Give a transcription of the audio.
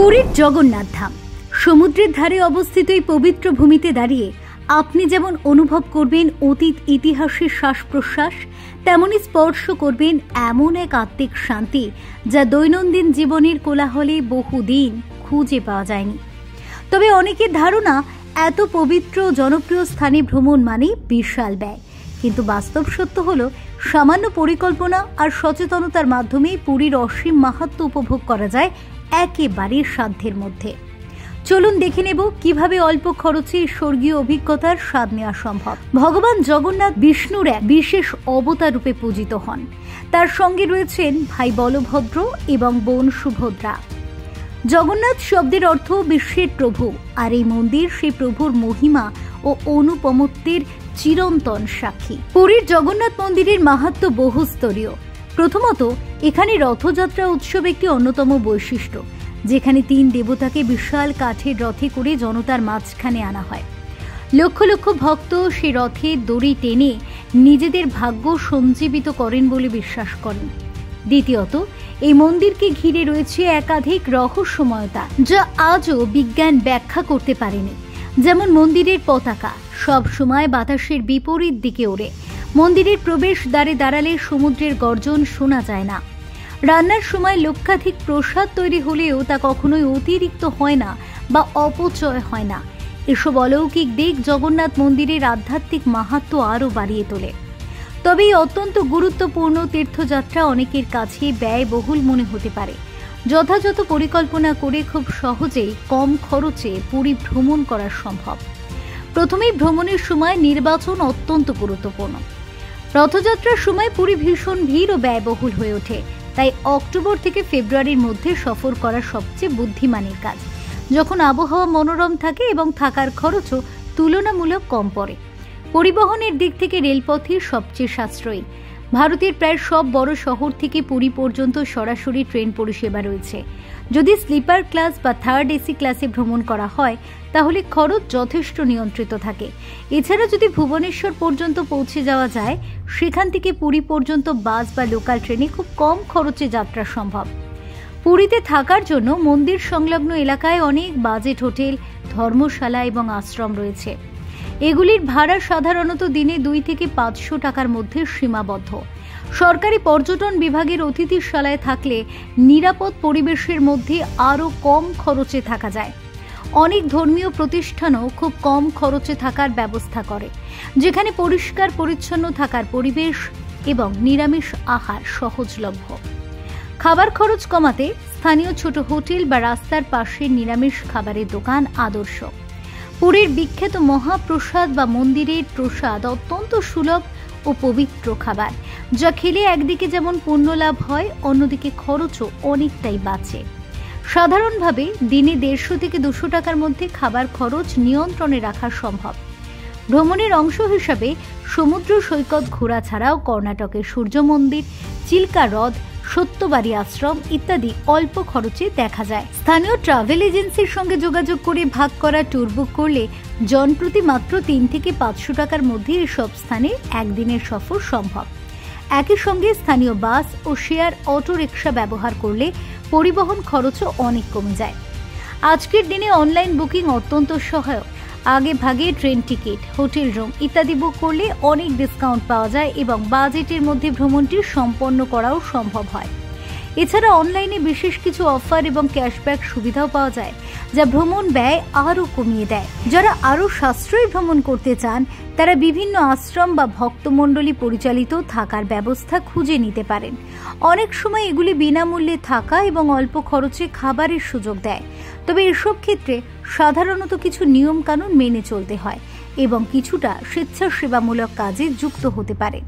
পুরীর জগন্নাথ ধাম সমুদ্রের ধারে অবস্থিত এই পবিত্র ভূমিতে দাঁড়িয়ে আপনি যেমন অনুভব করবেন অতীত ইতিহাসের শ্বাস প্রশ্বাস, তেমনি স্পর্শ করবেন এমন এক আত্মিক শান্তি যা দৈনন্দিন জীবনের কোলাহলে বহুদিন খুঁজে পাওয়া যায়নি। তবে অনেকের ধারণা এত পবিত্র জনপ্রিয় স্থানে ভ্রমণ মানে বিশাল ব্যয়, কিন্তু বাস্তব সত্য হলো সামান্য পরিকল্পনা আর সচেতনতার মাধ্যমে পুরীর অসীম মাহাত্ম্য উপভোগ করা যায় একেবারে সাধ্যের মধ্যে। চলুন দেখে নেব কিভাবে অল্প খরচে স্বর্গীয় অভিজ্ঞতার স্বাদ নেওয়া সম্ভব। ভগবান জগন্নাথ বিষ্ণুর এক বিশেষ অবতার রূপে পূজিত হন। তার সঙ্গে রয়েছেন ভাই বলভদ্র এবং বোন সুভদ্রা। জগন্নাথ শব্দের অর্থ বিশ্বের প্রভু, আর এই মন্দির সেই প্রভুর মহিমা ও অনুপমত্বের চিরন্তন সাক্ষী। পুরীর জগন্নাথ মন্দিরের মাহাত্ম্য বহুস্তরীয়। প্রথমত, এখানে রথযাত্রা উৎসব একটি অন্যতম বৈশিষ্ট্য, যেখানে 3 দেবতাকে বিশাল কাঠের রথে করে জনতার মাঝখানে আনা হয়। লক্ষ লক্ষ ভক্ত সে রথে দড়ি টেনে নিজেদের ভাগ্য সঞ্জীবিত করেন বলে বিশ্বাস করেন। দ্বিতীয়ত, এই মন্দিরকে ঘিরে রয়েছে একাধিক রহস্যময়তা যা আজও বিজ্ঞান ব্যাখ্যা করতে পারেনি। যেমন মন্দিরের পতাকা সব সময় বাতাসের বিপরীত দিকে ওড়ে। মন্দিরের প্রবেশ দ্বারে দাঁড়ালে সমুদ্রের গর্জন শোনা যায় না। রান্নার সময় লক্ষাধিক প্রসাদ তৈরি হলেও তা কখনোই অতিরিক্ত হয় না বা অপচয় হয় না। এসব অলৌকিক দিক জগন্নাথ মন্দিরের আধ্যাত্মিক মাহাত্ম্য আরও বাড়িয়ে তোলে। তবে এই অত্যন্ত গুরুত্বপূর্ণ তীর্থযাত্রা অনেকের কাছে ব্যয়বহুল মনে হতে পারে। যথাযথ পরিকল্পনা করে খুব সহজেই কম খরচে পুরী ভ্রমণ করা সম্ভব। প্রথমেই ভ্রমণের সময় নির্বাচন অত্যন্ত গুরুত্বপূর্ণ। রথযাত্রার সময় পুরী ভীষণ ভিড় ও ব্যয়বহুল হয়ে ওঠে, তাই অক্টোবর থেকে ফেব্রুয়ারির মধ্যে সফর করা সবচেয়ে বুদ্ধিমানের কাজ, যখন আবহাওয়া মনোরম থাকে এবং থাকার খরচও তুলনামূলক কম পড়ে। পরিবহনের দিক থেকে রেলপথই সবচেয়ে সাশ্রয়ী। ভারতের প্রায় সব বড় শহর থেকে পুরী পর্যন্ত সরাসরি ট্রেন পরিষেবা রয়েছে। যদি স্লিপার ক্লাস বা থার্ড এসি ক্লাসে ভ্রমণ করা হয় তাহলে খরচ যথেষ্ট নিয়ন্ত্রিত থাকে। এছাড়া যদি ভুবনেশ্বর পর্যন্ত পৌঁছে যাওয়া যায়, সেখান থেকে পুরী পর্যন্ত বাস বা লোকাল ট্রেনে খুব কম খরচে যাত্রা সম্ভব। পুরীতে থাকার জন্য মন্দির সংলগ্ন এলাকায় অনেক বাজেট হোটেল, ধর্মশালা এবং আশ্রম রয়েছে। এগুলির ভাড়া সাধারণত দিনে 2 থেকে 500 টাকার মধ্যে সীমাবদ্ধ। সরকারি পর্যটন বিভাগের অতিথিশালায় থাকলে নিরাপদ পরিবেশের মধ্যে আরও কম খরচে থাকা যায়। অনেক ধর্মীয় প্রতিষ্ঠানও খুব কম খরচে থাকার ব্যবস্থা করে, যেখানে পরিষ্কার পরিচ্ছন্ন থাকার পরিবেশ এবং নিরামিষ আহার সহজলভ্য। খাবার খরচ কমাতে স্থানীয় ছোট হোটেল বা রাস্তার পাশে নিরামিষ খাবারের দোকান আদর্শ। পুরীর বিখ্যাত মহাপ্রসাদ বা মন্দিরের প্রসাদ অত্যন্ত সুলভ ও পবিত্র খাবার, যা খেলে একদিকে যেমন পুণ্য লাভ হয়, অন্যদিকে খরচও অনেকটাই বাঁচে। সাধারণভাবে দিনে 150 থেকে 200 টাকার মধ্যে খাবার খরচ নিয়ন্ত্রণে রাখা সম্ভব। ভ্রমণের অংশ হিসাবে সমুদ্র সৈকত ঘোরা ছাড়াও কর্ণাটকের সূর্য মন্দির, চিল্কা হ্রদ, সত্যবাড়ি আশ্রম ইত্যাদি অল্প খরচে দেখা যায়। স্থানীয় ট্রাভেল এজেন্সির সঙ্গে যোগাযোগ করে ভাগ করা ট্যুর বুক করলে জনপ্রতি মাত্র 3 থেকে 500 টাকার মধ্যে এসব স্থানে একদিনের সফর সম্ভব। একই সঙ্গে স্থানীয় বাস ও শেয়ার অটো রিক্সা ব্যবহার করলে পরিবহন খরচও অনেক কমে যায়। আজকের দিনে অনলাইন বুকিং অত্যন্ত সহায়ক। আগে ভাগে ট্রেন টিকিট, হোটেল রুম ইত্যাদি বুক করলে অনেক ডিসকাউন্ট পাওয়া যায় এবং বাজেটের মধ্যে ভ্রমণটি সম্পন্ন করাও সম্ভব হয়। এছাড়া অনলাইনে বিশেষ কিছু অফার এবং ক্যাশব্যাক সুবিধাও পাওয়া যায়, যা ভ্রমণ ব্যয় আরও কমিয়ে দেয়। যারা আরও সাশ্রয়ী ভ্রমণ করতে চান তারা বিভিন্ন আশ্রম বা ভক্তমণ্ডলী পরিচালিত থাকার ব্যবস্থা খুঁজে নিতে পারেন। অনেক সময় এগুলি বিনামূল্যে থাকা এবং অল্প খরচে খাবারের সুযোগ দেয়। তবে এসব ক্ষেত্রে সাধারণত কিছু নিয়ম কানুন মেনে চলতে হয় এবং কিছুটা স্বেচ্ছাসেবামূলক কাজে যুক্ত হতে পারে।